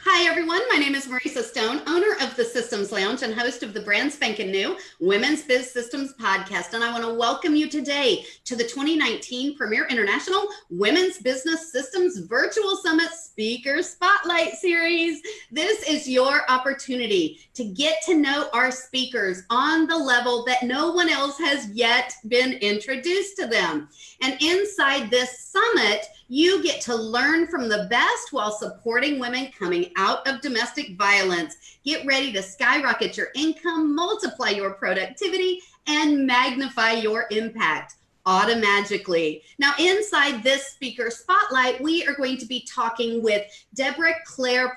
Hi, everyone. My name is Marissa Stone, owner of the Systems Lounge and host of the brand spanking new Women's Biz Systems podcast. And I want to welcome you today to the 2019 Premier International Women's Business Systems Virtual Summit Speaker Spotlight Series. This is your opportunity to get to know our speakers on the level that no one else has yet been introduced to them. And inside this summit, you get to learn from the best while supporting women coming out of domestic violence. Get ready to skyrocket your income, multiply your productivity, and magnify your impact Automagically. Now, inside this speaker spotlight, we are going to be talking with Deborah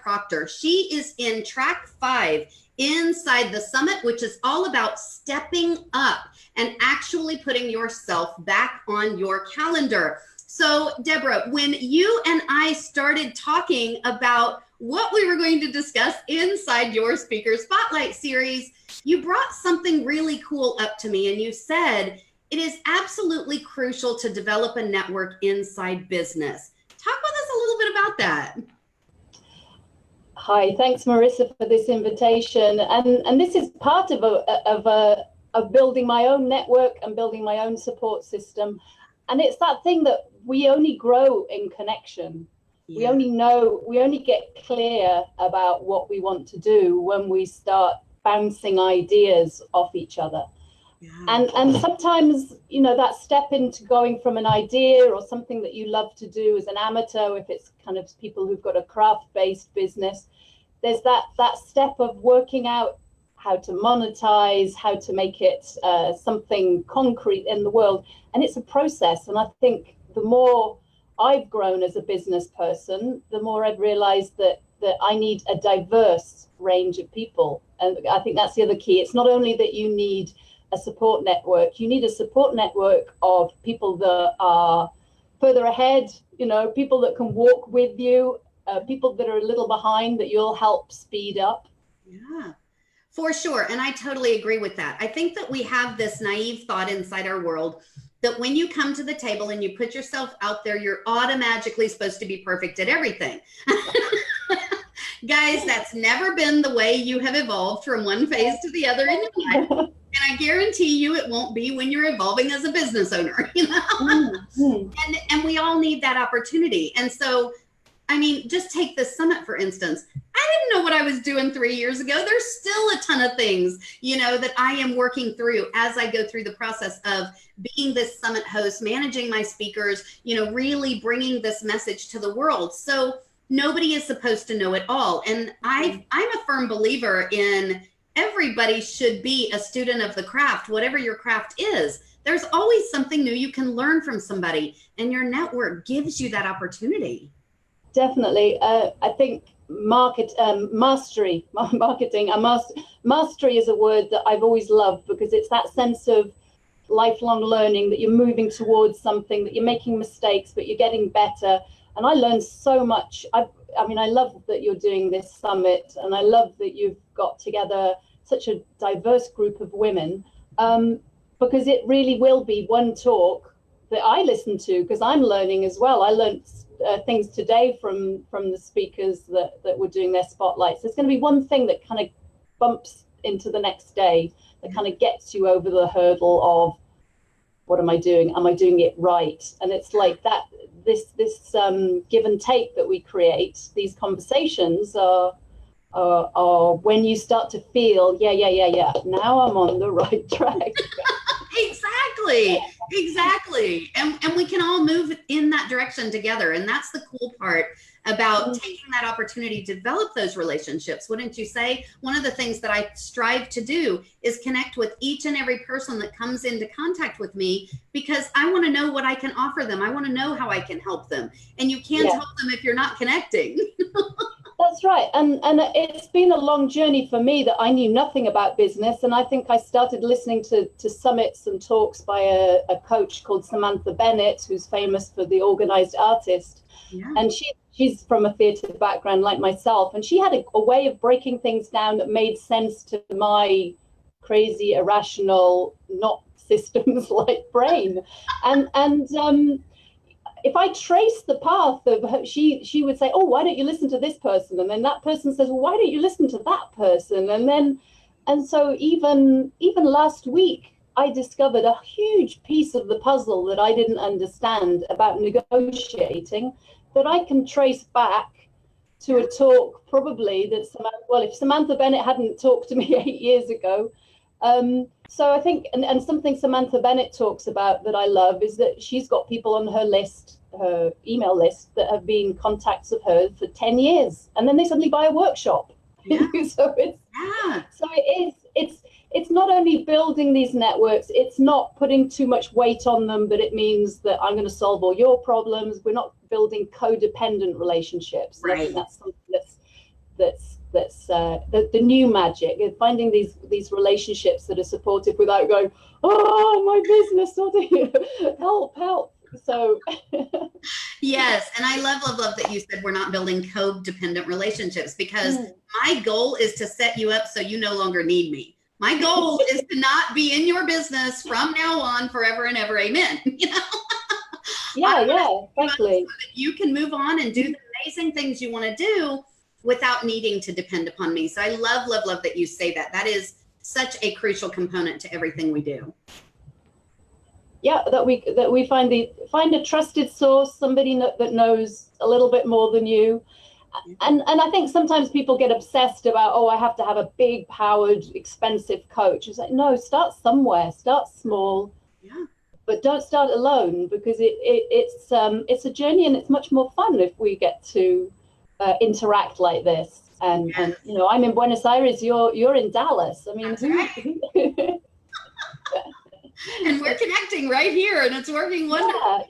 Procter. She is in track 5 inside the summit, which is all about stepping up and actually putting yourself back on your calendar. So, Deborah, when you and I started talking about what we were going to discuss inside your Speaker Spotlight series, you brought something really cool up to me, and you said it is absolutely crucial to develop a network inside business. Talk with us a little bit about that. Hi, thanks, Marissa, for this invitation. And this is part of building my own network and building my own support system. And it's that thing that we only grow in connection. Yeah. We only get clear about what we want to do when we start bouncing ideas off each other. Yeah. And sometimes, you know, that step into going from an idea or something that you love to do as an amateur, if it's kind of people who've got a craft-based business, there's that step of working out how to monetize, how to make it something concrete in the world. And it's a process. And I think the more I've grown as a business person, the more I've realized that I need a diverse range of people. And I think that's the other key. It's not only that you need a support network, you need a support network of people that are further ahead, you know, people that can walk with you, people that are a little behind that you'll help speed up. Yeah. For sure. And I totally agree with that. I think that we have this naive thought inside our world that when you come to the table and you put yourself out there, you're automatically supposed to be perfect at everything. Guys, that's never been the way you have evolved from one phase to the other in your life. And I guarantee you it won't be when you're evolving as a business owner, you know? And we all need that opportunity. And so, I mean, just take this summit, for instance. I didn't know what I was doing 3 years ago. There's still a ton of things, you know, that I am working through as I go through the process of being this summit host, managing my speakers, you know, really bringing this message to the world. So nobody is supposed to know it all. And I'm a firm believer in everybody should be a student of the craft, whatever your craft is. There's always something new you can learn from somebody, and your network gives you that opportunity. Definitely. I think mastery is a word that I've always loved, because it's that sense of lifelong learning, that you're moving towards something, that you're making mistakes, but you're getting better. And I learned so much. I mean, I love that you're doing this summit, and I love that you've got together such a diverse group of women, because it really will be one talk that I listen to, because I'm learning as well. I learned things today from the speakers that were doing their spotlights. There's going to be one thing that kind of bumps into the next day, that kind of gets you over the hurdle of, what am I doing? Am I doing it right? And it's like that, this give and take that we create, these conversations are when you start to feel, yeah, now I'm on the right track. Exactly. And we can all move in that direction together. And that's the cool part about taking that opportunity to develop those relationships. Wouldn't you say? One of the things that I strive to do is connect with each and every person that comes into contact with me, because I want to know what I can offer them. I want to know how I can help them. And you can't help them if you're not connecting. That's right. And it's been a long journey for me that I knew nothing about business. And I think I started listening to summits and talks by a coach called Samantha Bennett, who's famous for The Organized Artist. Yeah. And she's from a theatre background like myself. And she had a way of breaking things down that made sense to my crazy, irrational, not systems like brain. And if I trace the path of her, she would say, oh, why don't you listen to this person? And then that person says, well, why don't you listen to that person? And so even last week, I discovered a huge piece of the puzzle that I didn't understand about negotiating that I can trace back to a talk probably that if Samantha Bennett hadn't talked to me 8 years ago. So I think, and something Samantha Bennett talks about that I love is that she's got people on her list, her email list, that have been contacts of hers for 10 years, and then they suddenly buy a workshop. Yeah. So it's not only building these networks, it's not putting too much weight on them, but it means that I'm going to solve all your problems. We're not building codependent relationships. Right. I think that's something that's the new magic, finding these relationships that are supportive without going, oh, my business, help. So yes, and I love that you said we're not building codependent relationships, because my goal is to set you up so you no longer need me. My goal is to not be in your business from now on forever and ever. Amen. You know? Yeah, exactly. So that you can move on and do the amazing things you want to do without needing to depend upon me. So I love that you say that. That is such a crucial component to everything we do. Yeah, that we find a trusted source, somebody that knows a little bit more than you. And I think sometimes people get obsessed about, oh, I have to have a big powered, expensive coach. It's like, no, start somewhere, start small, but don't start alone, because it's a journey, and it's much more fun if we get to interact like this. And you know, I'm in Buenos Aires, you're in Dallas. I mean, that's right. And we're connecting right here, and it's working wonderful.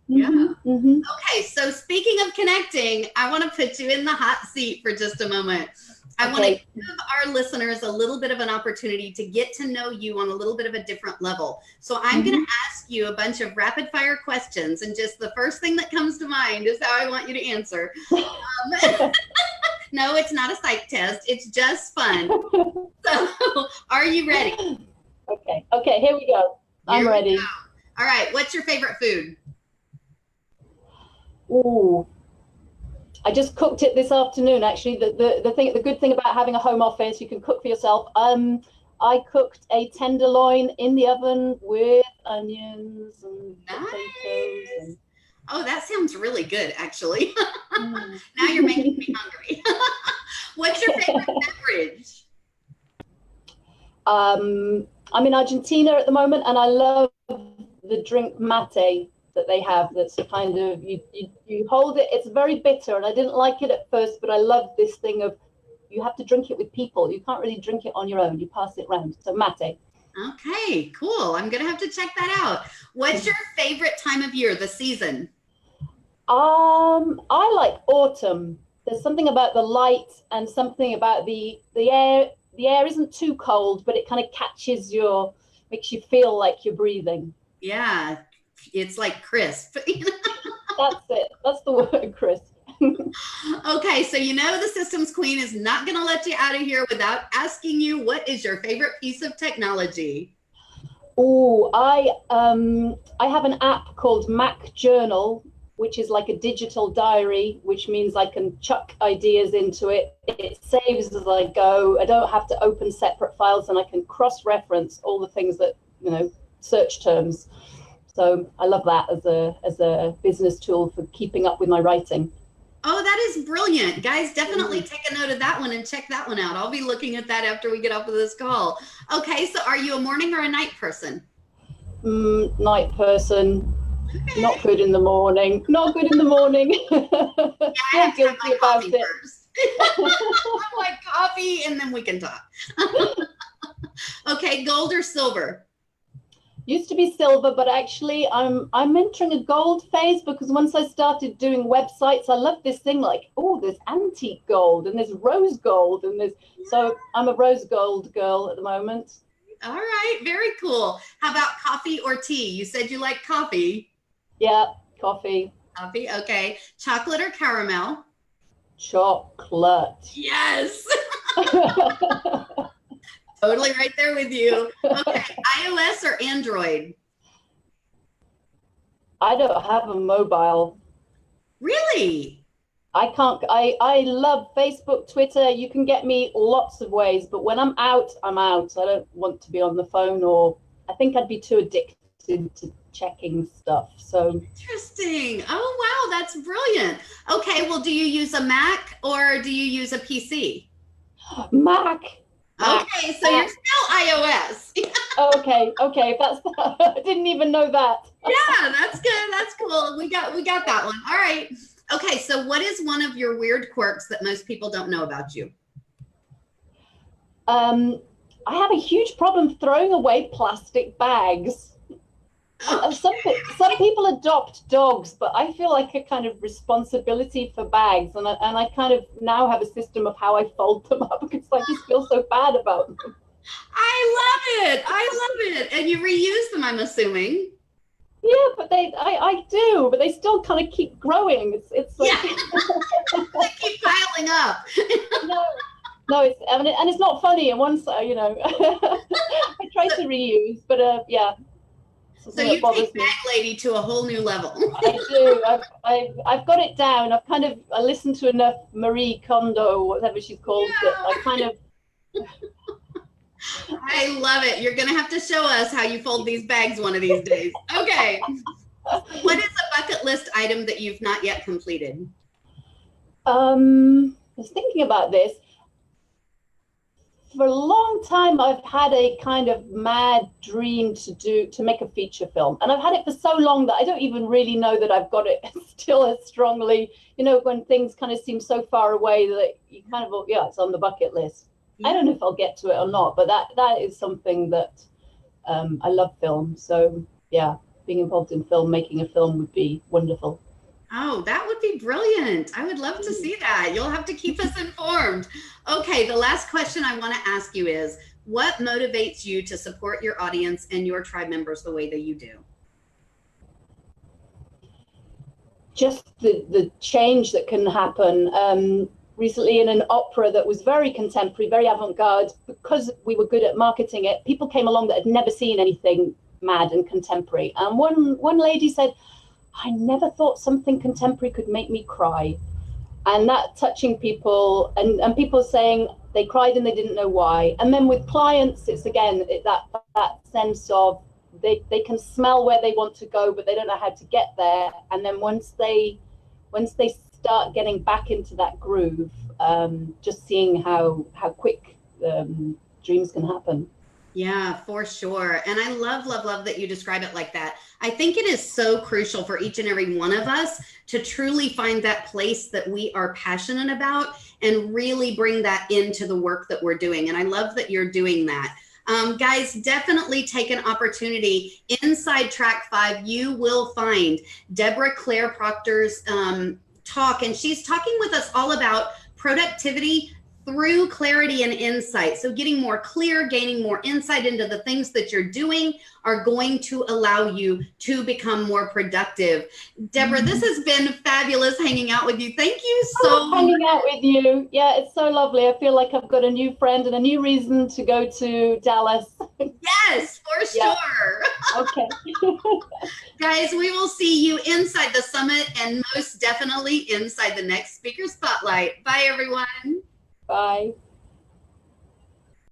Yeah. Okay, so speaking of connecting, I want to put you in the hot seat for just a moment. I want to give our listeners a little bit of an opportunity to get to know you on a little bit of a different level. So I'm going to ask you a bunch of rapid fire questions, and just the first thing that comes to mind is how I want you to answer. No, it's not a psych test. It's just fun. So are you ready? Okay, here we go. I'm ready. All right, what's your favorite food? Ooh, I just cooked it this afternoon, actually. The good thing about having a home office, you can cook for yourself. I cooked a tenderloin in the oven with onions and potatoes. And... Oh, that sounds really good, actually. Now you're making me hungry. What's your favorite beverage? I'm in Argentina at the moment, and I love the drink mate that they have. That's kind of, you hold it, it's very bitter, and I didn't like it at first, but I love this thing of, you have to drink it with people. You can't really drink it on your own. You pass it around. So mate. Okay, cool. I'm going to have to check that out. What's your favorite time of year, the season? I like autumn. There's something about the light and something about the air. The air isn't too cold, but it kind of makes you feel like you're breathing. Yeah, it's like crisp. That's it. That's the word, crisp. Okay, so you know the systems queen is not going to let you out of here without asking you, what is your favorite piece of technology? Oh, I have an app called Mac Journal, which is like a digital diary, which means I can chuck ideas into it. It saves as I go. I don't have to open separate files, and I can cross-reference all the things that, you know, search terms. So I love that as a business tool for keeping up with my writing. Oh, that is brilliant. Guys, definitely take a note of that one and check that one out. I'll be looking at that after we get off of this call. Okay, so are you a morning or a night person? Night person. Okay. Not good in the morning. Not good in the morning. Yeah, I have to have my coffee first. I like coffee, and then we can talk. Okay, gold or silver? Used to be silver, but actually I'm entering a gold phase, because once I started doing websites, I love this thing like, oh, there's antique gold and there's rose gold, and so I'm a rose gold girl at the moment. All right, very cool. How about coffee or tea? You said you like coffee. Yeah, coffee. Coffee, okay. Chocolate or caramel? Chocolate. Yes. Totally right there with you. Okay, iOS or Android? I don't have a mobile. Really? I can't, I love Facebook, Twitter. You can get me lots of ways, but when I'm out, I'm out. I don't want to be on the phone, or I think I'd be too addicted to checking stuff. So Interesting. Oh, wow, that's brilliant. Okay, well, do you use a Mac or do you use a PC? Mac. Okay, so you're still iOS. Okay, if that's I didn't even know that. Yeah, that's good. That's cool. We got that one. All right. Okay, so what is one of your weird quirks that most people don't know about you? I have a huge problem throwing away plastic bags. Oh, Some people adopt dogs, but I feel like a kind of responsibility for bags, and I kind of now have a system of how I fold them up because I just feel so bad about them. I love it. I love it. And you reuse them, I'm assuming. Yeah, but I do, but they still kind of keep growing. It's like They keep piling up. no, no, and it's not funny. And once I try to reuse, but yeah. So you take Bag Lady to a whole new level. I do. I've got it down. I listened to enough Marie Kondo, whatever she's called. Yeah. That I love it. You're going to have to show us how you fold these bags one of these days. Okay. What is a bucket list item that you've not yet completed? I was thinking about this. For a long time, I've had a kind of mad dream to make a feature film. And I've had it for so long that I don't even really know that I've got it still as strongly, when things kind of seem so far away that you kind of, yeah, it's on the bucket list. I don't know if I'll get to it or not, but that is something that I love film. So yeah, being involved in film, making a film would be wonderful. Oh, that would be brilliant. I would love to see that. You'll have to keep us informed. Okay, the last question I want to ask you is, what motivates you to support your audience and your tribe members the way that you do? Just the change that can happen. Recently in an opera that was very contemporary, very avant-garde, because we were good at marketing it, people came along that had never seen anything mad and contemporary. And one lady said, I never thought something contemporary could make me cry. And that touching people, and people saying they cried and they didn't know why. And then with clients, it's again that sense of they can smell where they want to go, but they don't know how to get there. And then once they start getting back into that groove, just seeing how quick dreams can happen. Yeah, for sure. And I love that you describe it like that. I think it is so crucial for each and every one of us to truly find that place that we are passionate about and really bring that into the work that we're doing. And I love that you're doing that. Guys, definitely take an opportunity. Inside Track 5, you will find Deborah Claire Proctor's talk, and she's talking with us all about productivity through clarity and insight. So getting more clear, gaining more insight into the things that you're doing are going to allow you to become more productive. Deborah, this has been fabulous hanging out with you. Thank you so much. Hanging out with you. Yeah, it's so lovely. I feel like I've got a new friend and a new reason to go to Dallas. Yes, for sure. Okay. Guys, we will see you inside the summit and most definitely inside the next speaker spotlight. Bye, everyone. Bye.